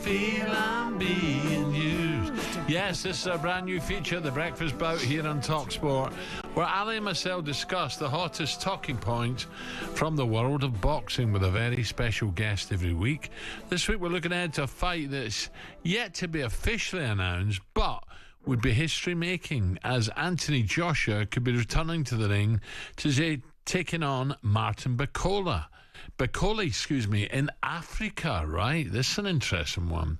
feel I'm being used. Yes, this is a brand new feature, The Breakfast Bout, here on talkSPORT, where Ali and myself discuss the hottest talking points from the world of boxing with a very special guest every week. This week we're looking ahead to a fight that's yet to be officially announced, but would be history-making, as Anthony Joshua could be returning to the ring to say, taking on Bakole, in Africa, right? This is an interesting one.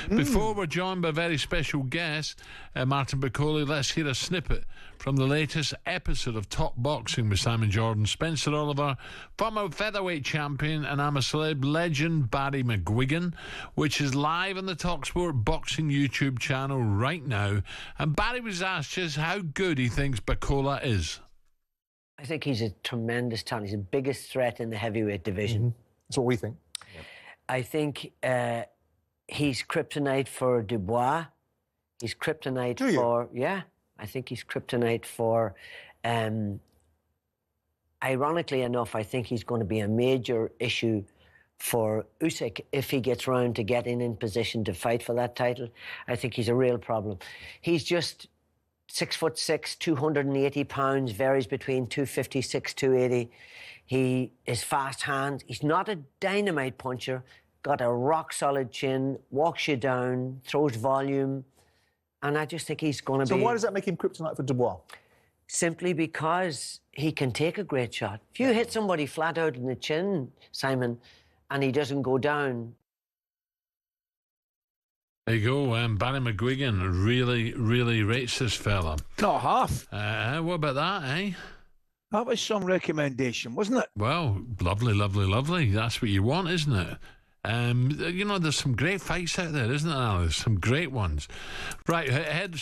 Before we're joined by a very special guest, Martin Bakole, let's hear a snippet from the latest episode of Top Boxing with Simon Jordan, Spencer Oliver, former featherweight champion and I'm a Celeb legend Barry McGuigan, which is live on the talkSPORT Boxing YouTube channel right now. And Barry was asked just how good he thinks Bakole is. I think he's a tremendous talent. He's the biggest threat in the heavyweight division. That's what we think. I think he's kryptonite for Dubois. He's kryptonite for... Yeah, I think he's kryptonite for... ironically enough, I think he's going to be a major issue for Usyk if he gets round to getting in position to fight for that title. I think he's a real problem. He's just... 6'6", 280 pounds, varies between 256, 280. He is fast hands. He's not a dynamite puncher. Got a rock solid chin, walks you down, throws volume, and I just think he's going to be. So why does that make him kryptonite for Dubois? Simply because he can take a great shot. If you hit somebody flat out in the chin, Simon, and he doesn't go down. There you go. Barry McGuigan really rates this fella. Not half. What about that, eh? That was some recommendation, wasn't it? Well, lovely. That's what you want, isn't it? There's some great fights out there, isn't there? There's some great ones. Right, head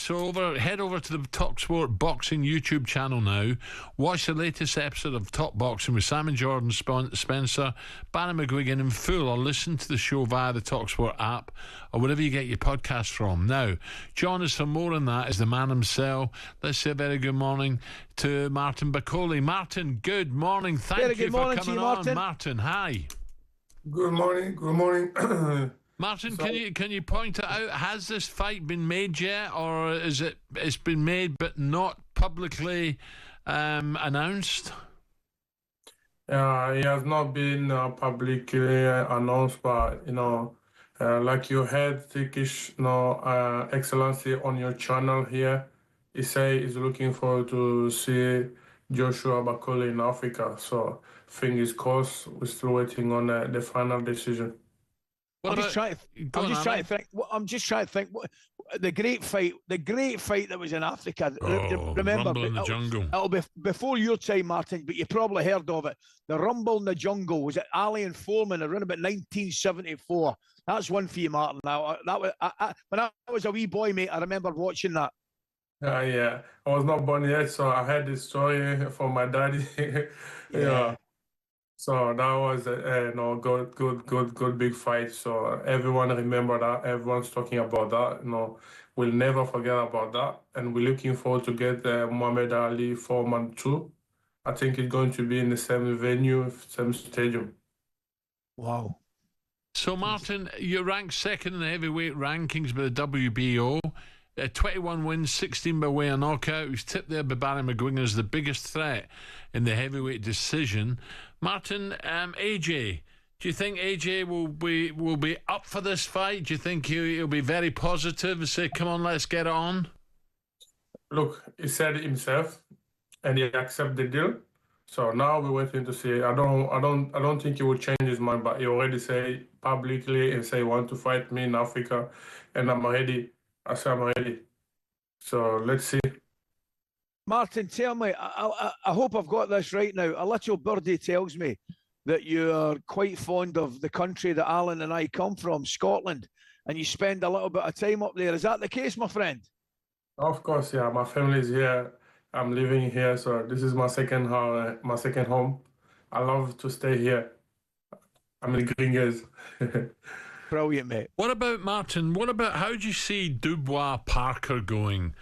over to the talkSPORT Boxing YouTube channel now. Watch the latest episode of Top Boxing with Simon Jordan, Spencer, Barry McGuigan in full, or listen to the show via the talkSPORT app or wherever you get your podcast from. Now, join us for more on that is the man himself. Let's say a very good morning to Martin Bakole. Martin, good morning. Thank you for coming on. Martin, hi. Good morning. Martin, can you point it out? Has this fight been made yet, or it's been made but not publicly announced? It has not been publicly announced, but like you heard, Turkish, Excellency on your channel here, he say he's looking forward to see Joshua Bakole in Africa. So fingers crossed. We're still waiting on the final decision. I'm just trying to think. The great fight that was in Africa. Remember, Rumble in the Jungle. It'll be before your time, Martin, but you probably heard of it. The Rumble in the Jungle was at Ali and Foreman around about 1974. That's one for you, Martin. Now when I was a wee boy, mate, I remember watching that. Yeah, I was not born yet, so I heard this story from my daddy. Yeah. So that was a good big fight. So everyone remember that. Everyone's talking about that. We'll never forget about that. And we're looking forward to get Muhammad Ali Foreman too. I think it's going to be in the same venue, same stadium. Wow. So Martin, you're ranked second in the heavyweight rankings by the WBO. 21 wins, 16 by way of knockout. He was tipped there by Barry McGuigan as the biggest threat in the heavyweight decision. Martin, AJ, do you think AJ will be up for this fight? Do you think he'll be very positive and say, "Come on, let's get it on"? Look, he said it himself, and he accepted the deal. So now we're waiting to see. I don't think he will change his mind, but he already say publicly and say he want to fight me in Africa, and I'm ready. I said I'm ready. So let's see. Martin, tell me, I hope I've got this right now. A little birdie tells me that you're quite fond of the country that Alan and I come from, Scotland, and you spend a little bit of time up there. Is that the case, my friend? Of course, yeah. My family's here. I'm living here, so this is my second home. I love to stay here. I'm in Gringers. Brilliant, mate. What about Martin? How do you see Dubois Parker going?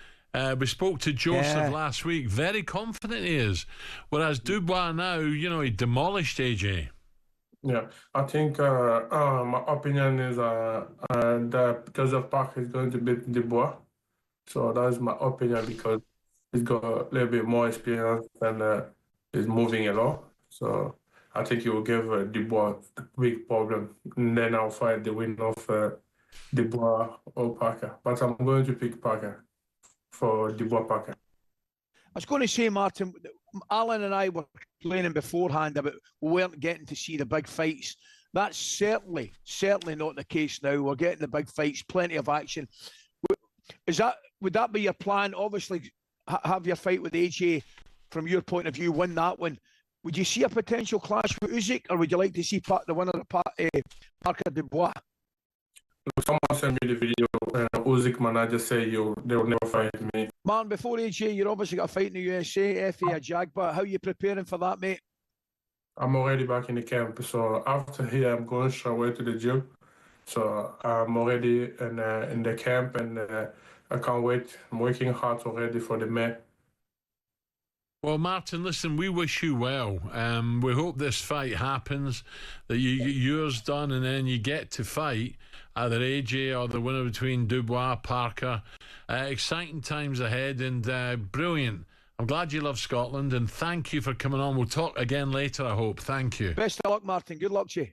We spoke to Joseph last week. Very confident he is. Whereas Dubois now, he demolished AJ. Yeah, I think my opinion is that Joseph Parker is going to beat Dubois. So that's my opinion because he's got a little bit more experience and is moving a lot. So I think he will give Dubois a big problem. And then I'll fight the win of Dubois or Parker. But I'm going to pick Parker for Dubois Parker. I was going to say, Martin, Alan and I were complaining beforehand about we weren't getting to see the big fights. That's certainly not the case now. We're getting the big fights, plenty of action. Would that be your plan? Obviously, have your fight with AJ, from your point of view, win that one. Would you see a potential clash with Usyk, or would you like to see the winner of Parker Dubois? Someone sent me the video. Usyk manager say they'll never fight me. Martin, before AJ, you're obviously got a fight in the USA, FA, a Jagba. How are you preparing for that, mate? I'm already back in the camp. So after here, I'm going straight away to the gym. So I'm already in the camp, and I can't wait. I'm working hard already for the May. Well, Martin, listen, we wish you well. We hope this fight happens, that you get yours done, and then you get to fight either AJ or the winner between Dubois, Parker. Exciting times ahead, and brilliant. I'm glad you love Scotland, and thank you for coming on. We'll talk again later, I hope. Thank you. Best of luck, Martin. Good luck to you.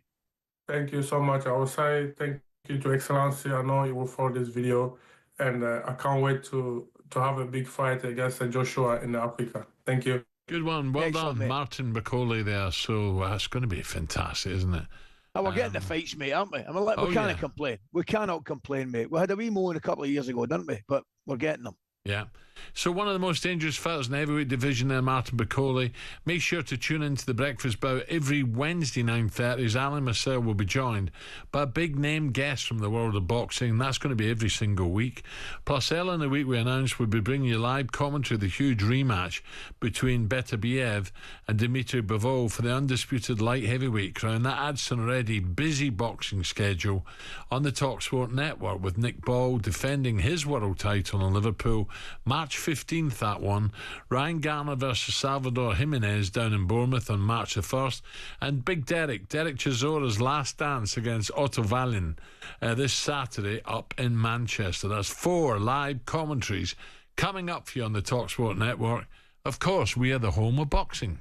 Thank you so much. I will say thank you to Excellency. I know you will follow this video, and I can't wait to have a big fight against Joshua in Africa. Thank you. Good one. Well done, mate. Martin Bakole there. So it's going to be fantastic, isn't it? Oh, we're getting the fights, mate, aren't we? I mean, we can't complain. We cannot complain, mate. We had a wee moan a couple of years ago, didn't we? But we're getting them. Yeah. So one of the most dangerous fighters in the heavyweight division there, Martin Bakole. Make sure to tune into the Breakfast Bout every Wednesday 9:30 as Alan Marcel will be joined by a big name guest from the world of boxing. That's going to be every single week. Plus, earlier in the week we announced we'll be bringing you live commentary of the huge rematch between Beterbiev and Dmitry Bivol for the undisputed light heavyweight crown. That adds to an already busy boxing schedule on the talkSPORT network, with Nick Ball defending his world title in Liverpool March 15th, that one. Ryan Garner versus Salvador Jimenez down in Bournemouth on March the 1st. And Big Derek Chisora's last dance against Otto Wallin this Saturday up in Manchester. That's 4 live commentaries coming up for you on the talkSPORT network. Of course, we are the home of boxing.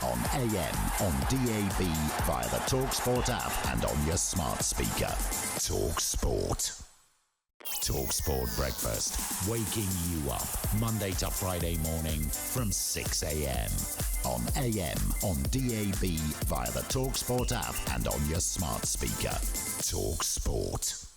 On AM, on DAB, via the talkSPORT app and on your smart speaker. talkSPORT. talkSPORT Breakfast, waking you up Monday to Friday morning from 6 a.m. on AM, on DAB, via the talkSPORT app and on your smart speaker. talkSPORT.